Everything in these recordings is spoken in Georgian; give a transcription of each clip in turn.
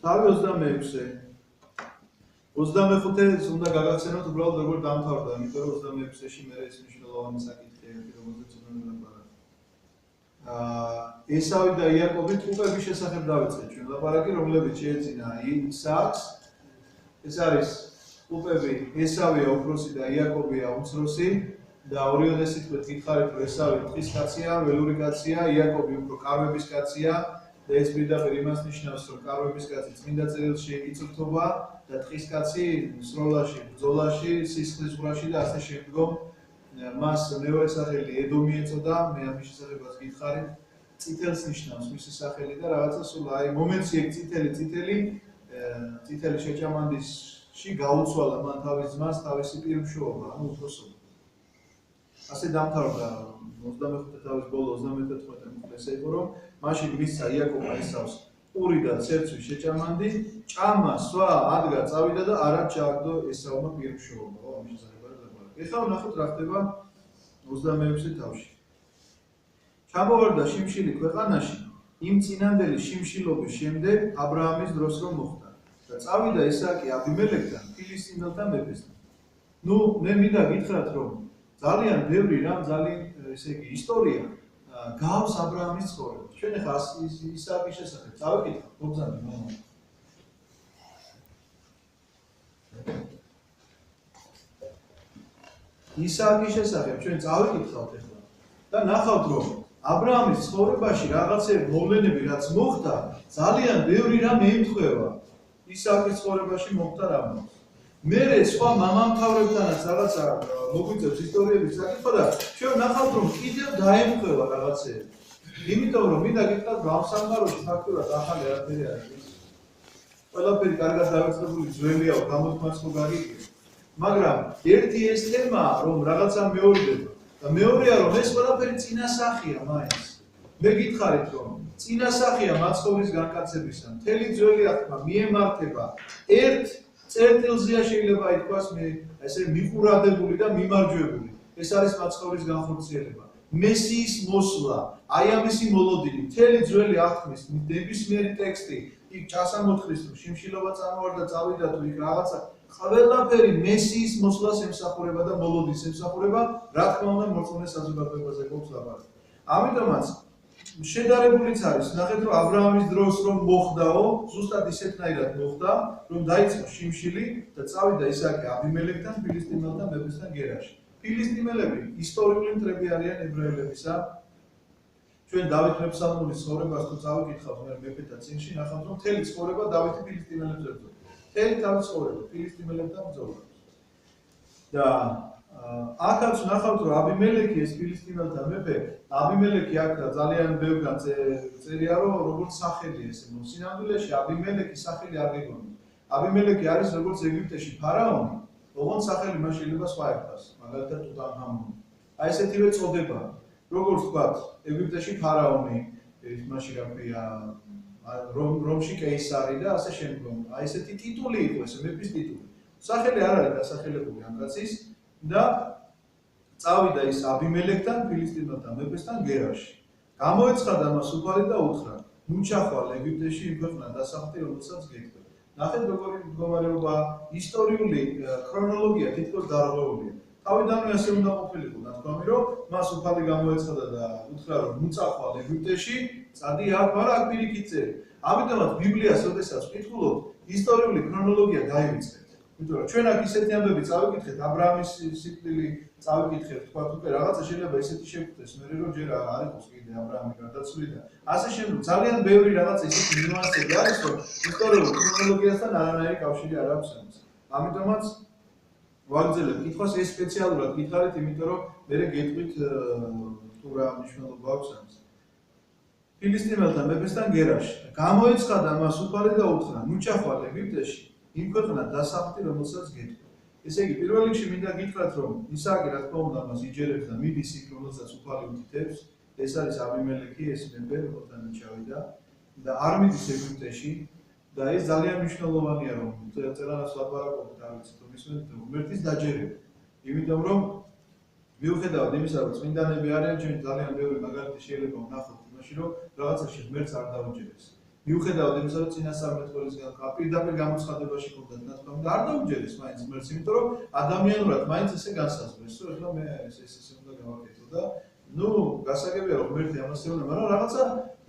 თავი 26-ე. 25-ე უნდა გაგაცნოთ უბრალოდ როგორ დამთავრდა, იმიტომ რომ 26-ში მე ეს მნიშვნელოვანი საკითხია, რომელზეც უნდა ვილაპარაკოთ. ესავი და იაკობი ტყუპების შესახებ დავიწყეთ ჩვენ ლაპარაკი, რომლებიც შეეძინა ისააკს. ეს არის ტყუპები, ესავია უფროსი და იაკობია უმცროსი და ორიოდე სიტყვით გითხარით, რომ ესავი ტყის კაცია, ველური კაცია, იაკობი უფრო კარვების კაცია და ეს პირდაპირ იმას ნიშნავს, რომ კარვების კაცი წმინდა წერილში იწვრთობა და ტყის კაცი სროლაში, ბრძოლაში, სისხლის ზღვრაში და ასე შემდგომ. მას მეორე სახელი ედომი ეწოდა, მე ამის შესახებაც გითხარით, წითელს ნიშნავს მისი სახელი და რაღაცა სულ აი მომენტში ეგ წითელი შეჭამანდისში გაუცვალა მან თავის ძმას თავისი პირმშოობა, ანუ უფროსობა. ასე დამთავრდა 25-ე თავის ბოლო 34-ე მოკლე ესე იყო, რომ მაშინ მისცა იაკობა ესავს პური და ცერცვი შეჭამანდი, ჭამა, სვა, ადგა, წავიდა და არად ჩააგდო ესავმა პირმშოობა. ამის შესახებ ეხლა ვნახოთ რა ხდება 26-ე თავში. ჩამოვარდა შიმშილი ქვეყანაში იმ წინანდელი შიმშილობის შემდეგ აბრაამის დროს რომ მოხდა და წავიდა ისააკი აბიმელექთან ფილისტიმელთა მეფესთან. ნუ მე მინდა გითხრათ რომ ძალიან ბევრი რამ ძალიან ესე იგი ისტორია გავს აბრაამის ცხოვრებას. ჩვენ ახლა ისააკის შესახებ წავიკითხავთ ბობზანი მამა. ისააკის შესახებ ჩვენ წავიკითხავთ ახლა და ნახავთ რომ აბრაამის ცხოვრებაში რაღაცები მოვლენები რაც მოხდა ძალიან ბევრი რამ ემთხვევა ისააკის ცხოვრებაში მოხდა რამ. მერე სხვა მამამთავრებთანაც რაღაცა მოგვიწევს ისტორიების საკითხვა და ჩვენ ნახავთ რომ კიდევ დაემთხვევა რაღაცები. იმიტომ რომ მინდა გითხრათ რომ ამ სამყაროში ფაქტურად ახალი არაფერი არ არის. ყველაფერი კარგად დავიწყებული ძველია, გამოთქმაც ხო გაგიგია. მაგრამ ერთი ეს თემაა რომ რაღაცა მეორდება და მეორეა რომ ეს ყველაფერი წინასახია მაინც. მე გითხარით რომ წინასახია მაცხოვრის განკაცებისა. მთელი ძველი აღთქმა მიემართება ერთ წერტილზეა შეიძლება ითქვას მე ესე მიყურადებული და მიმარჯვებული. ეს არის მაცხოვრის განხორციელება. მესიის მოსვლა, აი ამისი მოლოდინი, მთელი ძველი აღთქმის ნებისმიერი ტექსტი, იქ ჩასამოთხრის თუ შიმშილობა წამოვარდა წავიდა თუ იქ რაღაცა ყველაფერი მესიის მოსვლას ემსახურება და მოლოდინს ემსახურება, რა თქმა უნდა მორწმუნე საზოგადოებაზე გვაქვს ლაპარაკი. ამიტომაც შედარებულიც არის, ნახეთ რომ აბრაამის დროს რომ მოხდაო, ზუსტად ისეთნაირად მოხდა, რომ დაიწყო შიმშილი და წავიდა ისააკი აბიმელექთან ფილისტიმელთა მეფესთან გერაში. ფილისტიმელები ისტორიული მტრები არიან ებრაელებისა. ჩვენ დავით მეფსალმონის ცხოვრებას თუ წავიკითხავთ მეფეთა წინში, ნახავთ რომ მთელი ცხოვრება დავითი ფილისტიმელებს ეძღვნა. მთელი თავის ცხოვრება ფილისტიმელებთან ბრძოლა. და აქაც ნახავთ რომ აბიმელექი ეს ფილისტიმელთა მეფე, აბიმელექი აქ ძალიან ბევრგან წერია რომ როგორც სახელი ესე სინამდვილეში აბიმელექის სახელი არ გიგონია. აბიმელექი არის როგორც ეგვიპტეში ფარაონი, ოღონდ სახელი მას შეიძლება სხვა ერთხას, მაგალითად ტუტანხამონი. აი ესეთივე წოდება, როგორც ვთქვათ, ეგვიპტეში ფარაონი, მაშინ რა ქვია, რომში კეისარი და ასე შემდგომ. აი ესეთი ტიტული იყო ეს მეფის ტიტული. სახელი არ არის დასახელებული ამ კაცის და წავიდა ის აბიმელექთან ფილისტიმელთა მეფესთან გერაში. გამოეცხადა მას უფალი და უთხრა: "ნუ ჩახვალ ეგვიპტეში იმ ქვეყნად დასახლდი, რომელსაც გექცევ." ნახეთ როგორი მდგომარეობა, ისტორიული ქრონოლოგია თითქოს დარღვეულია. თავიდანვე ასე უნდა ყოფილიყო, ნათქვამი რომ მას უფალი გამოეცხადა და უთხრა რომ ნუ წახვალ ეგვიპტეში, წადი აქ, მაგრამ აქ პირიქით წერი. ამიტომაც ბიბლიას როდესაც ვკითხულობთ, ისტორიული ქრონოლოგია დაივიწყეთ. იმიტომ რომ ჩვენ აქ ისეთი ამბები წავიკითხეთ, აბრაამის სიკვდილი წავიკითხეთ, თქვა უკვე რაღაცა შეიძლება ისეთი შევხვდეს, მე რომ ჯერ არ იყოს კიდე აბრაამი გარდაცვლილი და ასე შემდგომ ძალიან ბევრი რაღაც ისეთი ნიუანსები არის, რომ ისტორიულ ქრონოლოგიასთან არანაირი კავშირი არ აქვს ამას. ამიტომაც ვაგრძელებ კითხვას, ეს სპეციალურად გითხარით, იმიტომ რომ მე გეტყვით თუ რა მნიშვნელობა აქვს ამას. ფილისტიმელთა მეფესთან გერაში. გამოეცხადა მას უფალი და უთხრა: "ნუ ჩახვალ ეგვიპტეში, იმ ქვეყნად დასახლდი, რომელსაც გეტყვი." ესე იგი, პირველ რიგში მინდა გითხრათ, რომ ისააკი რა თქმა უნდა მას იჯერებს და მიდის იქ, რომელსაც უფალი უთითებს. ეს არის აბიმელექი, ეს მეფე, რომელთან ჩავიდა და არ მიდის ეგვიპტეში და ეს ძალიან მნიშვნელოვანია, რომ წერანას ლაპარაკობთ, არ ვიცი თუ მისმენთ, ღმერთის დაჯერება. იმიტომ რომ მიუხედავად იმისა, რომ წმინდანები არიან, ჩვენ ძალიან ბევრი მაგალითი შეიძლება ვნახოთ იმაში, რომ რაღაცაში ღმერთს არ დაუჯერებს. მიუხედავად იმისა, რომ წინასწარმეტყველისგან პირდაპირ გამოცხადებაში ქონდათ ნათქვამი და არ დაუჯერეს მაინც ღმერთს, იმიტომ რომ ადამიანურად მაინც ესე განსაზღვრეს, რომ ეხლა მე ესე უნდა გავაკეთო და გასაგებია რომ ღმერთი ამას ეუბნება, მაგრამ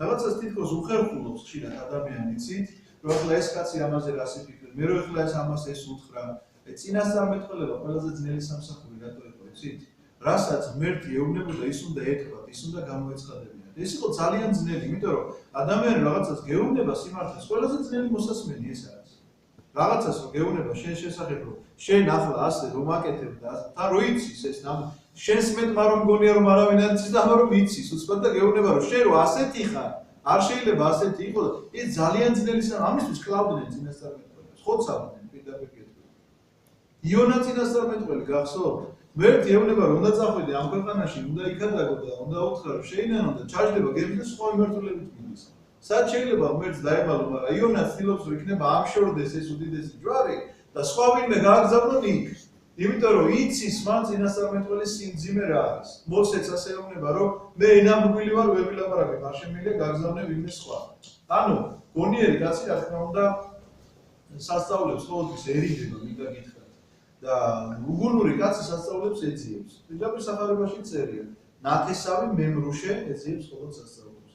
რაღაცას თითქოს უხერხულობს ხშირად ადამიანი იცით, რომ ეხლა ეს კაცი ამაზე რას იფიქრებს, მე რომ ეხლა ეს ამას ეს უთხრა, წინასწარმეტყველება ყველაზე ძნელი სამსახური რატო იყო, იცით? რასაც ღმერთი ეუბნებოდა, ის უნდა ეთქვათ, ის უნდა გამოეცხადებინათ. ეს იყო ძალიან ძნელი, იმიტომ რომ ადამიანი რაღაცას გეუბნება სიმართლეს, ყველაზე ძნელი მოსასმენი ეს არის. რაღაცას რომ გეუბნება შენ შესახებ, რომ შენ ახლა ასე რომ აკეთებ და თან რო იცის ეს შენს მეტმა რომ მგონია რომ არავინ არ იცის და ამბა რომ იცის, უცბად და გეუბნება რომ შენ რო ასეთი ხარ, არ შეიძლება ასეთი იყო და ეს ძალიან ძნელი ამისთვის კლავდნენ წინასწარმეტყველებს, ხოცავდნენ პირდაპირ კეთილ. იონა წინასწარმეტყველი გახსოვთ? ღმერთი ეუბნება რომ უნდა წახვიდე ამ ქვეყანაში, უნდა იქადაგო და უნდა უთხრა რომ შეინანო და ჩაჯდება გემი და სხვა მიმართულებით მიდის. სად შეიძლება ღმერთს დაემალო, მაგრამ იონა ცდილობს რომ იქნება ამშორდეს ეს უდიდესი ჯვარი და სხვა ვინმე გააგზავნონ იქ. იმიტომ რომ იცის მან წინასწარმეტყველის სიმძიმე რა არის. მოსეც ასე ეუბნება რომ მე ენამგვილი ვარ, ვერ ვილაპარაკებ, არ შემიძლია გაგზავნე ვინმე სხვა. ანუ გონიერი კაცი რა თქმა უნდა სასწაულებს ყოველთვის ერიდება, მინდა გითხრათ. და უგუნური კაცი სასწაულებს ეძიებს. პირდაპირ სახარებაში წერია. ნათესავი მემრუშე ეძიებს ყოველ სასწაულებს.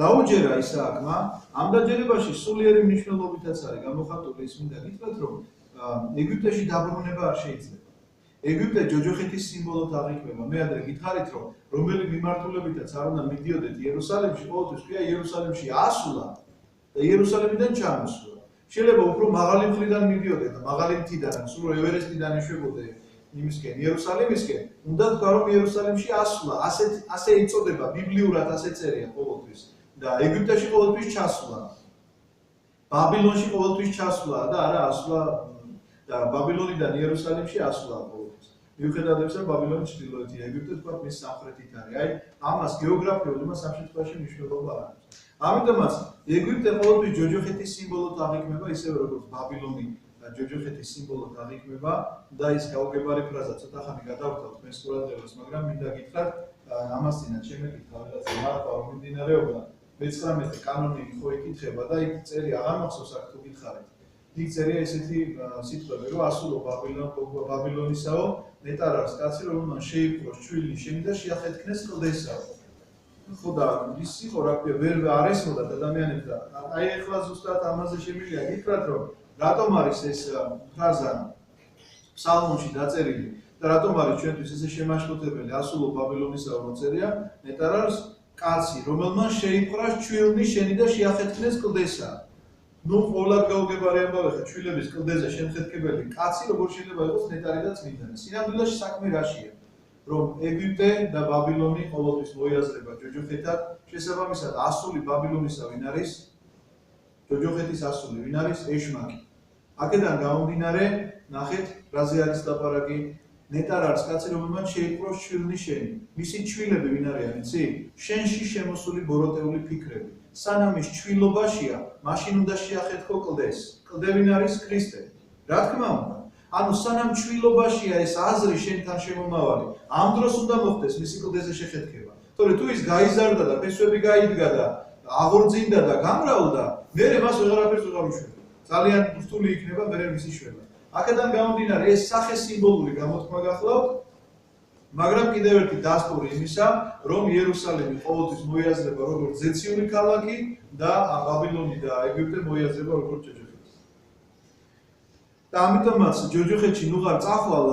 დაუჯერა ისააკმა, ამ დაჯერებაში სულიერი მნიშვნელობითაც არის გამოხატული ის მინდა გითხრათ, რომ ეგვიპტეში დაბრუნება არ შეიძლება. ეგვიპტე ჯოჯოხეთის სიმბოლოდ აღიქმება. მე ადრე გითხარით, რომ რომელი მიმართულებითაც არ უნდა მიდიოდეთ იერუსალიმში, ყოველთვის ქვია იერუსალიმში ასვლა და იერუსალიმიდან ჩამოსვლა. შეიძლება უფრო მაღალი მხრიდან მიდიოდეთ და მაღალი მთიდან, სულ ევერესტიდან ეშვებოდე იმისკენ, იერუსალიმისკენ, უნდა თქვა რომ იერუსალიმში ასვლა, ასე იწოდება, ბიბლიურად ასე წერია ყოველთვის და ეგვიპტეში ყოველთვის ჩასვლა. ბაბილონში ყოველთვის ჩასვლა და არა ასვლა და ბაბილონიდან იერუსალიმში ასვლა ყოველთვის. მიუხედავად იმისა, რომ ბაბილონი ჩრდილოეთია, ეგვიპტე თქვა მის სამხრეთით არის. აი, ამას გეოგრაფიულად იმას ამ შემთხვევაში მნიშვნელობა არ აქვს. ამიტომაც ეგვიპტე ყოველთვის ჯოჯოხეთის სიმბოლოდ აღიქმება, ისევე როგორც ბაბილონი ჯოჯოხეთის სიმბოლოდ აღიქმება და ის გაუგებარი ფრაზა ცოტა ხანი გადავთავთ თქვენს ყურადღებას, მაგრამ მინდა გითხრათ, ამას წინათ შემეკითხა რაღაცა მარტო არ მიმდინარეობა 19 კანონი ხო იკითხება და იქ წერია, აღარ მახსოვს აქ თუ გითხარით. იქ წერია ესეთი სიტყვები, რომ ასულო ბაბილონისაო, ნეტარავს კაცი, რომელმან შეიპყროს ჩვილი შენი და შეახეთქნეს კლდესაო. ხო და ის იყო რა ქვია, ვერ არესმოდათ ადამიანებს და აი ეხლა ზუსტად ამაზე შემიძლია გითხრათ, რომ რატომ არის ეს ფრაზა ფსალმონში დაწერილი და რატომ არის ჩვენთვის ესე შემაშფოთებელი ასულო ბაბილონისაო რომ წერია, ნეტარავს კაცი, რომელმან შეიპყროს ჩვილი შენი და შეახეთქნეს კლდესა. ყოვლად გაუგებარი ამბავი ხა ჩვილების კლდეზე შემხეთქებელი კაცი როგორ შეიძლება იყოს ნეტარი და წმინდანი. სინამდვილეში საქმე რაშია? რომ ეგვიპტე და ბაბილონი ყოველთვის მოიაზრება ჯოჯოხეთად, შესაბამისად ასული ბაბილონისა ვინ არის? ჯოჯოხეთის ასული ვინ არის? ეშმაკი. აქედან გამომდინარე, ნახეთ, რაზე არის ლაპარაკი? ნეტარავს კაცი, რომელმან შეიპყროს ჩვილი შენი. მისი ჩვილები ვინ არიან, იცი? შენში შემოსული ბოროტეული ფიქრები. სანამ ის ჩვილობაშია, მაშინ უნდა შეახეთქო კლდეს. კლდე ვინ არის? ქრისტე. რა თქმა უნდა. ანუ სანამ ჩვილობაშია ეს აზრი შენთან შემომავალი, ამ დროს უნდა მოხდეს მისი კლდეზე შეხეთქება. თორე თუ ის გაიზარდა და ფესვები გაიდგა და აღორძინდა და გამრავლდა, მერე მას ვეღარაფერს უღარ უშვება. ძალიან რთული იქნება მერე მისი შვილობა. აქედან გამომდინარე, ეს სახე სიმბოლური გამოთქმა გახლავთ, მაგრამ კიდევ ერთი დასტური იმისა, რომ იერუსალიმი ყოველთვის მოიაზრება როგორც ზეციური ქალაქი და ბაბილონი და ეგვიპტე მოიაზრება როგორც ჯოჯოხეთი. და ამიტომაც ჯოჯოხეთში ნუღარ წახვალ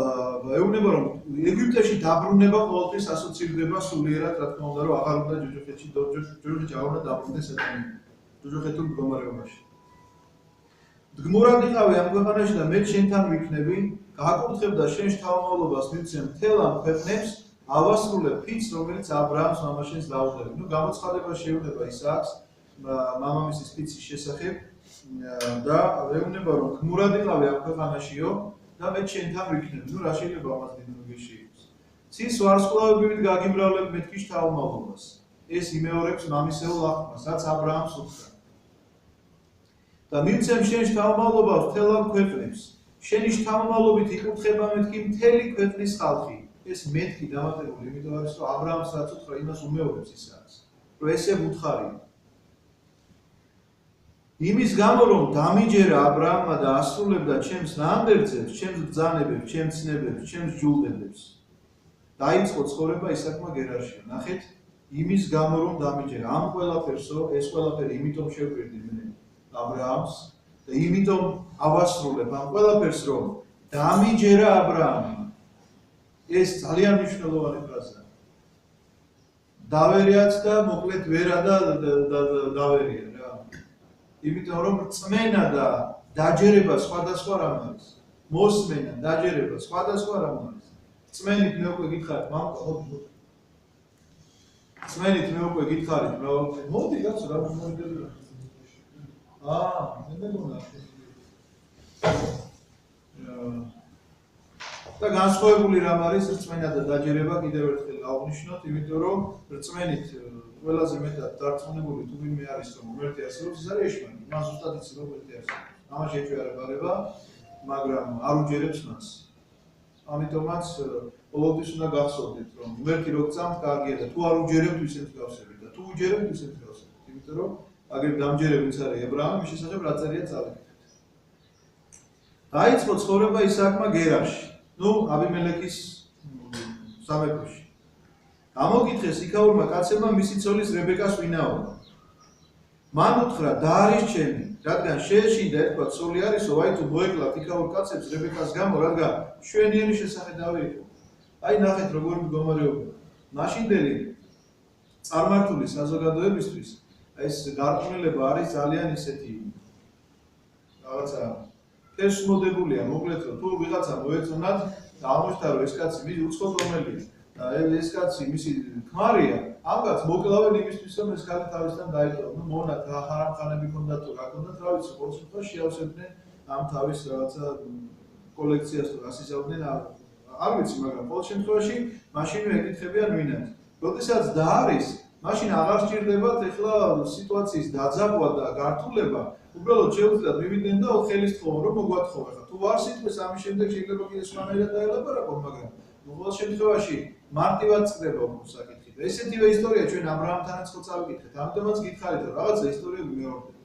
ეუბნება რომ ეგვიპტეში დაბრუნება ყოველთვის ასოცირდება სულიერად, რა თქმა უნდა, რომ აღარ უნდა ჯოჯოხეთში არ უნდა დაბრუნდეს ადამიანი ჯოჯოხეთურ მდგომარეობაში. დგმურად იყავი ამ ქვეყანაში და მე შენთან ვიქნები, გააკურთხებდა შენ შთამომავლობას მივცემ მთელ ამ ქვეყნებს, ავასრულებ ფიცს, რომელიც აბრაამს მამაშენს დაუდევი. გამოცხადება შეეუბნება ისააკს მამამისის ფიცის შესახებ და ეუბნება რომ გმურად იყავი ამ ქვეყანაშიო და მე შენთან ვიქნები. რა შეიძლება ამას დინოგეში იყოს. ცის ვარსკვლავებით გაგიმრავლებ მეთქი შთამომავლობას. ეს იმეორებს მამისეულ აღქმას, რაც აბრაამს უთხრა. და მივცემ შენ შთამომავლობას მთელ ამ ქვეყნებს. შენი შთამომავლობით იკურთხება მეთქი მთელი ქვეყნის ხალხი. ეს მეთქი დამატებული, იმიტომ არის რომ აბრაამს რაც უთხრა, იმას უმეორებს ისააკს. რომ ესე უთხარია. იმის გამო რომ დამიჯერა ა ブラ ამმა და ასრულებდა ჩემს ნამდვილებს, ჩემს ბრძანებებს, ჩემს ცნებებს, ჩემს ჯულდებს. დაიწყო ცხოვრება ისაკმა გერარში. ნახეთ, იმის გამო რომ დამიჯერა. ამ ყველაფერსო, ეს ყველაფერი იმიტომ შევკვირდი მე ა ブラ ამს და იმიტომ ავასრულებ ამ ყველაფერს რომ დამიჯერა ა ブラ ამმა. ეს ძალიან მნიშვნელოვანი ფრაზაა. დავერიაც და მოკლედ ვერა და დავერია რა. იმიტომ რომ წმენა და დაჯერება სხვადასხვა რამ არის. მოსმენა, დაჯერება სხვადასხვა რამ არის. წმენით მე უკვე გითხარით, მამკა, წმენით მე უკვე გითხარით, მოდი კაცო, რა მომიდები რა. მე მეგონა. და განსხვავებული რამ არის რწმენა და დაჯერება კიდევ ერთხელ გავუნიშნოთ, იმიტომ რომ რწმენით ყველაზე მეტად დარწმუნებული თუ ვინმე არის რომ ღმერთი არსებობს, ის არის ეშმანი. მას ზუსტად იცი რომ ღმერთი არსებობს. ამაში ეჭვიარება, მაგრამ არ უჯერებს მას. ამიტომაც ყოველთვის უნდა გახსოვდეთ რომ ღმერთი რო გწამთ კარგია და თუ არ უჯერებთ ისეთ გავსებით და თუ უჯერებთ ისეთ გავსებით. იმიტომ რომ აგერ დამჯერებიც არის ა ブラ ამის შესახებ რა წერია წავიკეთეთ. დაიწყო ცხოვრება ისააკმა გერარში. აბიმელექის სამეფოში. გამოგითხეს იქაურმა კაცებმა მისი ცოლის რებეკას ვინაობა. მან უთხრა დაარისჩენი, რადგან შეეშინდა ერთგვარ ცოლი არისო, აი თუ მოეკლათ იქაურ კაცებს რებეკას გამო, რადგან შვენიერი შესახედავი იყო. აი ნახეთ როგორი მდგომარეობა. მაშინდელი წარმართული საზოგადოებისთვის ეს გარყვნილება არის ძალიან ისეთი რაღაცა ფესმოდებულია, მოკლედ რომ თუ ვიღაცა მოეწონათ და აღმოჩნდა რომ ეს კაცი მის უცხოდ რომელია და ეს კაცი მისი ქმარია, ამ კაცს მოკლავენ იმისთვის რომ ეს კაცი თავისთან დაეტოვო. მონათ რა ხარამხანები ქონდათ თუ რა ქონდათ, რა ვიცი, ყოველ შემთხვევაში შეავსებდნენ ამ თავის რაღაცა კოლექციას თუ ასიზავდნენ, არ ვიცი, მაგრამ ყოველ შემთხვევაში მაშინვე ეკითხებიან ვინაც. როდესაც დაარის, მაშინ აღარ სჭირდებათ ეხლა სიტუაციის დაძაბვა და გართულება. უბრალოდ შეუძლიათ მივიდნენ და ხელის თხოვონ რომ მოგვათხოვე ხა თუ არ სიტყვის ამის შემდეგ შეიძლება კიდე სხვანაირად დაელაპარაკო მაგრამ ყოველ შემთხვევაში მარტივად წდება საკითხი და ესეთივე ისტორია ჩვენ ა ブラ ამთანაც ხო წავიკითხეთ ამიტომაც გითხარით რომ რაღაცა ისტორიები მეორდება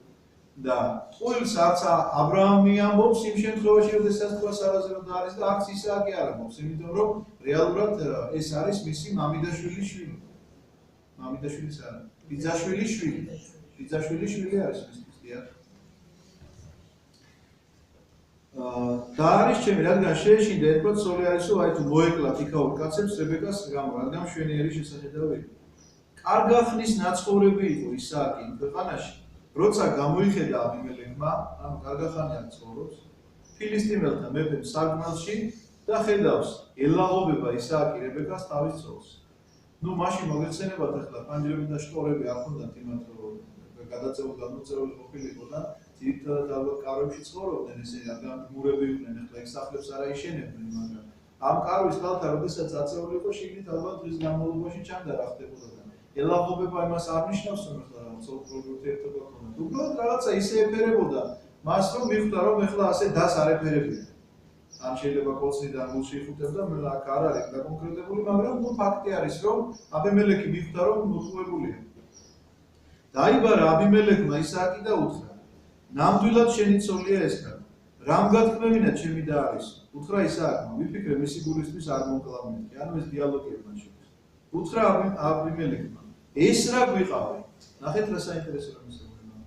და ყოველს არც ა ブラ ამი ამბობს იმ შემთხვევაში როდესაც თქვა სარაზერო და არის და არც ისააკი არ ამბობს იმიტომ რომ რეალურად ეს არის მისი მამიდაშვილის შვილი მამიდაშვილის არა ბიძაშვილის შვილი ბიძაშვილის შვილი არის მისთვის დიახ დაარისჩემი, რადგან შეეშინდა ერთგვარ ცოლი არისო, აი თუ მოეკლათ იქაურ კაცებს რებეკას გამო, რადგან შვენიერი შესახედავი იყო. კარგა ხნის ნაცხოვრები იყო ისააკი იმ ქვეყანაში, როცა გამოიხედა აბიმელექმა, ანუ კარგა ხანია ცხოვრობს, ფილისტიმელთა მეფემ საგმელში და ხედავს ელაღობება ისააკი რებეკას თავის ცოლს. მაშინ მოგეხსენებათ ახლა პანჯრები და შტორები არ ჰქონდათ იმათ რომ გადაწეული გამოწეული ყოფილიყო და ძირითადად ალბათ კარვებში ცხოვრობდნენ ესე რადგან მურები იყვნენ ახლა ეს სახლებს არ აიშენებდნენ მაგრამ ამ კარვის თვალთა როდესაც აწეული იყო შიგნით ალბათ დღის განმავლობაში ჩანდა რა ხდებოდა და ელაღობება იმას არ ნიშნავს რომ ახლა სოციალური ურთიერთობა ქონდა უბრალოდ რაღაცა ისე ეფერებოდა მას რომ მიხვდა რომ ახლა ასე დას არ ეფერებია ან შეიძლება კოცნიდან გულში იხუტებდა მე აქ არ არის დაკონკრეტებული მაგრამ ფაქტი არის რომ აბიმელექი მიხვდა რომ მოხუებულია დაიბარა აბიმელექმა ისააკი და უთხრა ნამდვილად შენი ცოლია ეს კაცი. რამ გათქმევინა ჩემი და არის? უთხრა ისააკმა, ვიფიქრე მისი გულისთვის არ მომკლავმეთი. ანუ ეს დიალოგია მან შორის. უთხრა აბიმელექმა, ეს რა გვიყავი? ნახეთ რა საინტერესო რამის ეუბნება.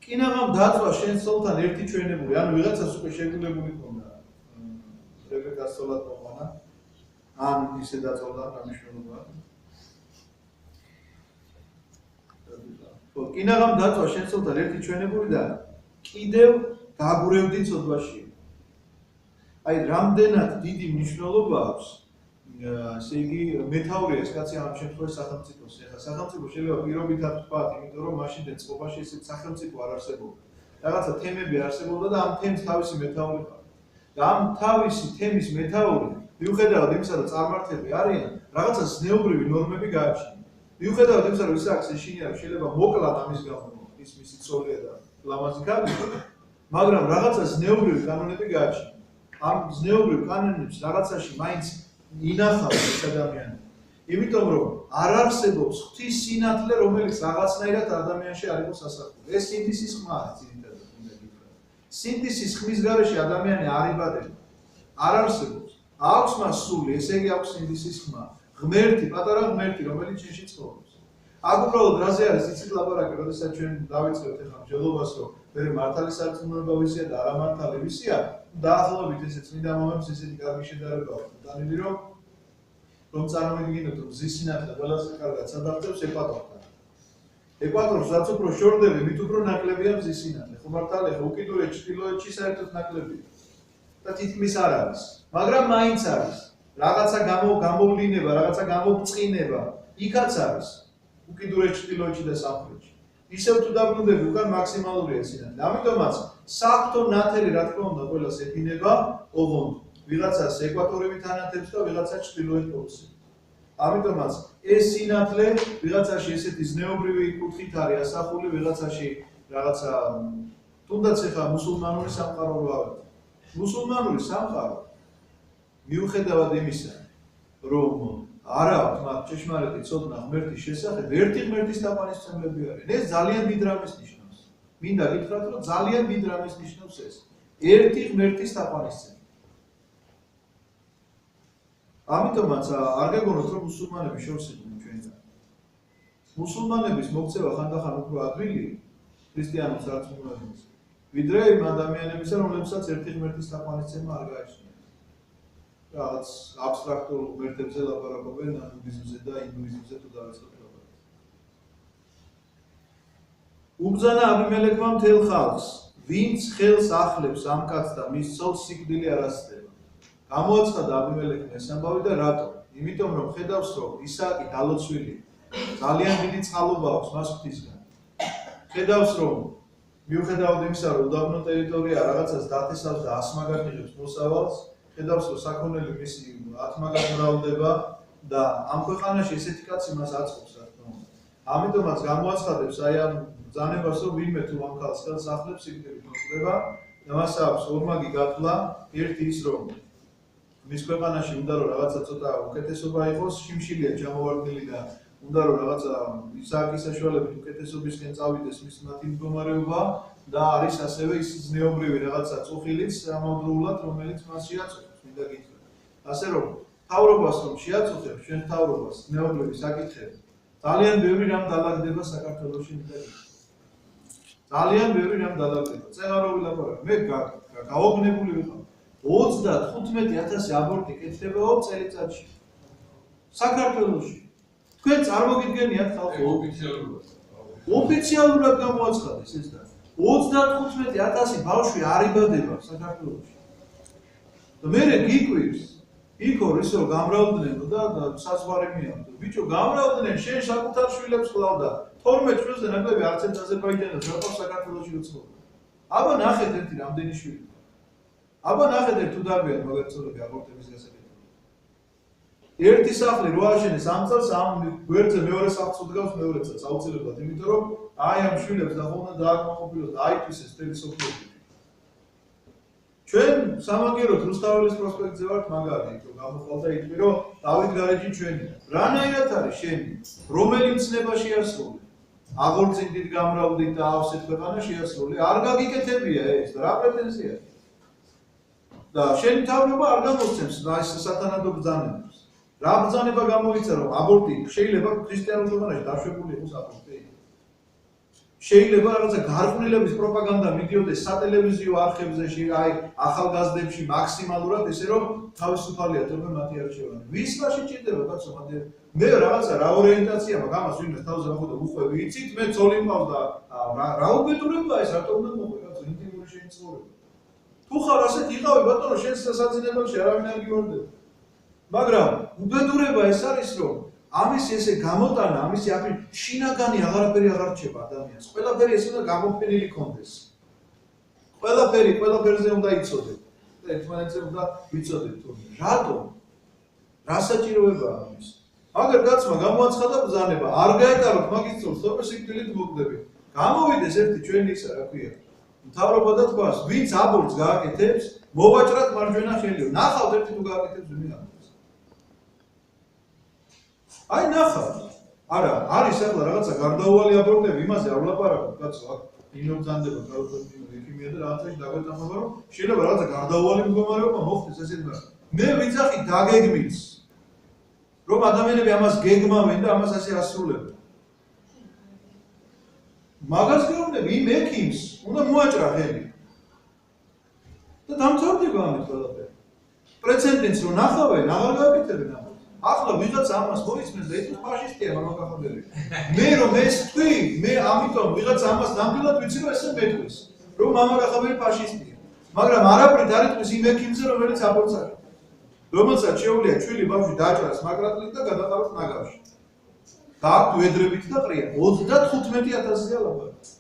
კინაღამ დაწვა შენ ცოლთან ერთი ჩვენებული, ანუ ვიღაცას უკვე შეგულებული ქონდა. რებეკას ცოლად მოყვანა. ან ისე დაწოლდა რა მნიშვნელობაა? კინაღამ დაწვა შენ ცოლთან ერთი ჩვენებული და კიდევ გაგურევდი ცოდვაში. აი რამდენად დიდი მნიშვნელობა აქვს ესე იგი მეთაურია ეს კაცი ამ შემთხვევაში სახელმწიფოს. ეხლა სახელმწიფო შეიძლება პირობითად ვთქვათ, იმიტომ რომ მაშინდელ წყობაში ესეთ სახელმწიფო არ არსებობდა. რაღაცა თემები არსებობდა და ამ თემს თავისი მეთაური ყავდა. და ამ თავისი თემის მეთაური მიუხედავად იმისა, რომ წარმართები არიან, რაღაცა ზნეობრივი ნორმები გააჩნია. მიუხედავად იმისა, რომ ისააკს ეშინია, რომ შეიძლება მოკლათ ამის გამო, ის მისი ცოლია და ლამაზი კაცი, მაგრამ რაღაცა ზნეობრივი კანონები გააჩნია. ამ ზნეობრივ კანონებს რაღაცაში მაინც ინახავს ეს ადამიანი. იმიტომ რომ არ არსებობს ღვთის სინათლე, რომელიც რაღაცნაირად ადამიანში არ იყოს ასახული. ეს სინდისის ხმაა ძირითადად უნდა გითხრათ. სინდისის ხმის გარეშე ადამიანი არ იბადება. არ არსებობს. აქვს მას სული, ესე იგი აქვს სინდისის ხმა. ღმერთი, პატარა ღმერთი, რომელიც შენში ცხოვრობს. აქ უბრალოდ რაზე არის იცით ლაპარაკი, როდესაც ჩვენ დავიწყებთ ახლა მსჯელობას, რომ მე მართალი სარწმუნოება ვისია და არა მართალი ვისია, დაახლოებით ესე წმინდა მომებს ესეთი კარგი შედარება აქვს. დანილი რომ წარმოვიდგინოთ, რომ მზის სინათლე ყველაზე კარგად სადაღწევს ეკვატორთან. ეკვატორს რაც უფრო შორდები, მით უფრო ნაკლებია მზის სინათლე. ხო მართალია, ხო უკიდურეს ჩრდილოეთში საერთოდ ნაკლებია. და თითქმის არ არის. მაგრამ მაინც არის. რაღაცა გამოვლინება, რაღაცა გამოვწყინება, იქაც არის. უკიდურეს ჩრდილოეთში და სამხრეთში. ისევ თუ დაბრუნდები, უკან მაქსიმალურია სინათლე. ამიტომაც საფრთხო ნათელი რა თქმა უნდა ყველას ეფინება, ოღონდ ვიღაცას ეკვატორებით ანათებს და ვიღაცას ჩრდილოეთ პოლუსი. ამიტომაც ეს სინათლე ვიღაცაში ესეთი ზნეობრივი კუთხით არის ასახული, ვიღაცაში რაღაცა თუნდაც ეხა მუსულმანური სამყარო რო ავიღოთ. მუსულმანური სამყარო მიუხედავად იმისა, რომ არ აქვს მათ ჭეშმარიტი ცოდნა ღმერთის შესახებ, ერთი ღმერთის თაყვანისმცემლები არიან. ეს ძალიან დიდ რამეს ნიშნავს. მინდა გითხრათ, რომ ძალიან დიდ რამეს ნიშნავს ეს. ერთი ღმერთის თაყვანისმცემელი. ამიტომაც არ გეგონოთ, რომ მუსულმანები შორს იყვნენ ჩვენთან. მუსულმანების მოქცევა ხანდახან უფრო ადვილი ქრისტიანულ სარწმუნოებას, ვიდრე იმ ადამიანებისა, რომლებსაც ერთი ღმერთის თაყვანისცემა არ გააჩნიათ. რაღაც აბსტრაქტულ ღმერთებზე ლაპარაკობენ ბუდიზმზე და ინდუიზმზე თუ დავიწყოთ ლაპარაკს. უბრძანა აბიმელექმა მთელ ხალხს, ვინც ხელს ახლებს ამ კაცს და მის ცოლს სიკვდილი არ ასწდება. გამოაცხადა აბიმელექმა ეს ამბავი და რატო? იმიტომ რომ ხედავს რომ ისააკი დალოცვილი ძალიან დიდი წყალობა აქვს მას ღვთისგან. ხედავს რომ მიუხედავად იმისა რომ უდაბნო ტერიტორია რაღაცას დათესავს და ასმაგარიღებს მოსავალს, ხედავს რომ საქონელი მისი ათმაგად მრავლდება და ამ ქვეყანაში ესეთი კაცი მას აწყობს რა თქმა უნდა. ამიტომაც გამოაცხადებს აი ამ ბრძანებას რომ ვინმე თუ ამ ქალს ხელს ახლებს სიკვდილით მოსწრება და მას აქვს ორმაგი გათვლა, ერთი ის რომ მის ქვეყანაში უნდა რომ რაღაცა ცოტა უკეთესობა იყოს, შიმშილია ჩამოვარდნილი და უნდა რომ რაღაცა ისააკის საშუალებით უკეთესობისკენ წავიდეს მის მათი მდგომარეობა და არის ასევე ის ზნეობრივი რაღაცა წუხილიც ამავდროულად, რომელიც მას შეაწუხებს, მინდა გითხრათ. ასე რომ თავრობას რომ შეაწუხებს, ჩვენ თავრობას ზნეობრივი საკითხები, ძალიან ბევრი რამ დალაგდება საქართველოში მინდა გითხრათ. ძალიან ბევრი რამ დალაგდება. წეღარო ვილაპარაკე, მე გაოგნებული ვიყავ. 35,000 აბორტი კეთდებაო წელიწადში. საქართველოში. თქვენ წარმოგიდგენიათ ხალხო ოფიციალურად გამოაცხადეს ეს და 35,000 ბავშვი არ იბადება საქართველოში. და მე გიკვირს იქო ისო გამრავლდნენ და საზღვარი მიამდო. ბიჭო გამრავლდნენ შენ საკუთარ შვილებს ყლავდა 12 შვილზე ნაკლები არც ერთ აზერბაიჯანელს რა ყავს საქართველოში უცხოა. აბა ნახეთ ერთი რამდენი შვილი. აბა ნახეთ ერთ უდარბიან მოგეწოდები აბორტების გასაკეთებლად. ერთი სახლი რო აშენეს ამ წელს ამ გვერდზე მეორე სახლს უდგავს მეორე წელს აუცილებლად, იმიტომ რომ აი ამ შვილებს და ხომ უნდა დააკმაყოფილოს და აითვისეს მთელი სოფლიო. ჩვენ სამაგიეროდ რუსთაველის პროსპექტზე ვართ მაგარი, რომ გამოყავდა ითქვი რომ დავით გარეჯი ჩვენია. რანაირად არის შენი? რომელი მცნება შეასრულე? აღორწინ დიდ გამრავლდით და ავსეთ ქვეყანა შეასრულე? არ გაგიკეთებია ეს და რა პრეტენზია? და შენი თავრობა არ გამოსცემს რა ეს სათანადო ბრძანებას. რა ბრძანება გამოიცა რომ აბორტი შეიძლება ქრისტიანულ ქვეყანაში დაშვებული იყოს აბორტი. შეიძლება რაღაცა გარყვნილების პროპაგანდა მიდიოდეს სატელევიზიო არხებზე, აი ახალგაზრდებში მაქსიმალურად ესე რომ თავისუფალია თორემ მათი არჩევანი. ვის მაშინ ჭირდება კაცო მათი მე რაღაცა რა ორიენტაცია მაქვს ამას ვინმეს თავზე მოხდა უხვევი იცით მე ცოლი მყავს და რა უბედურებაა ეს რატომ უნდა მოყვე კაცო ინტიმური შეიცხოვრება. თუ ხარ ასეთ იყავი ბატონო შენ სასაძინებელში არავინ არ გიوارდება. მაგრამ უბედურება ეს არის რომ ამის ესე გამოტანა, ამისი შინაგანი აღარაფერი აღარ რჩება ადამიანს. ყველაფერი ეს უნდა გამოფენილი კონდეს. ყველაფერზე უნდა იცოდეთ. და ერთმანეთზე უნდა ვიცოდეთ თურმე. რატომ? რა საჭიროებაა ამის? აგერ კაცმა გამოაცხადა ბრძანება, არ გაეტაროთ მაგის წელს, თორე სიკვდილით მოკდები. გამოვიდეს ერთი ჩვენი ისა რა ქვია. მთავრობა და თქვას, ვინც აბორტს გააკეთებს, მოვაჭრათ მარჯვენა ხელიო. ნახავთ ერთი თუ გააკეთებს ვინ აბორტს. აი ნახავთ. არა, არის ახლა რაღაცა გარდაუვალი აბორტები, იმაზე არ ვლაპარაკობ, კაცო, აქ ინოვაცანდება კალკულატიური ექიმია და რაღაცაში დაგვეთანხმება, რომ შეიძლება რაღაცა გარდაუვალი მდგომარეობა მოხდეს ესეთი მაგრამ მე ვიცახი დაგეგმის, რომ ადამიანები ამას გეგმავენ და ამას ასე ასრულებენ. მაგას გეუბნები იმ ექიმს, უნდა მოაჭრა ხელი. და დამთავრდება ამით ყველაფერი. პრეცედენტს რო ნახავენ, აღარ გაკეთებენ ამას. ახლა ვიღაც ამას მოისმენს და ეთქვის ფაშისტია მამაკაცები. მე რომ ეს თქვი, მე ამიტომ ვიღაც ამას ნამდვილად ვიცი რომ ესე მეთქვის, რომ მამაკაცები ფაშისტია. მაგრამ არაფრით არ იტყვის იმ ექიმზე, რომელიც აბორტს აკეთებს. რომელსაც შეუძლია ჩვილი ბავშვი დააჭრას მაგრატლით და გადაყავოს ნაგავში. გააქვთ ვედრებით და ყრია 35,000-ზე ლაპარაკი.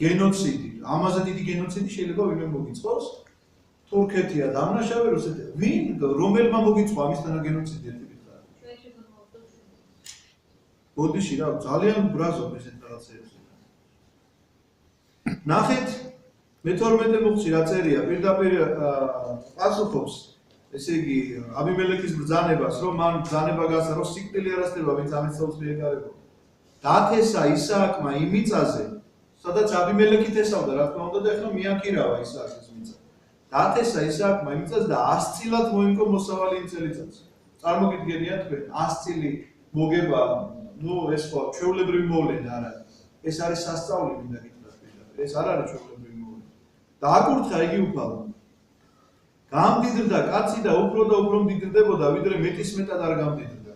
გენოციდი, ამაზე დიდი გენოციდი შეიძლება ვინმე მოგიწყოს. თურქეთია დამნაშავე რუსეთი. ვინ რომელმა მოგიწყო ამისთანა გენოციდი ერთი ვიხარ. ბოდიში რა ძალიან ბრაზობ ესეთ რაღაცებს. ნახეთ მე-12 მუხლში რა წერია პირდაპირ პასუხობს ესე იგი აბიმელექის ბრძანებას რომ მან ბრძანება გასცა რომ სიკვდილი არასდება ვინც ამის წელს მიეკარებო. დათესა ისააკმა იმ მიწაზე სადაც აბიმელექი თესავდა რა თქმა უნდა და ეხლა მიაკირავა ისააკის მიწა. დათესა ისააკმა იმ მიწაზე და 100 წილად მოიმკო მოსავალი იმ წელიწადს. წარმოგიდგენიათ თქვენ 100 წილი მოგება ნუ ეს ხო ჩვეულებრივი მოვლენა არა. ეს არის სასწაული მინდა გითხრათ პირდაპირ. ეს არ არის ჩვეულებრივი მოვლენა. დააკურთხა იგი უფალო. გამდიდრდა კაცი და უფრო მდიდრდებოდა ვიდრე მეტისმეტად არ გამდიდრდა.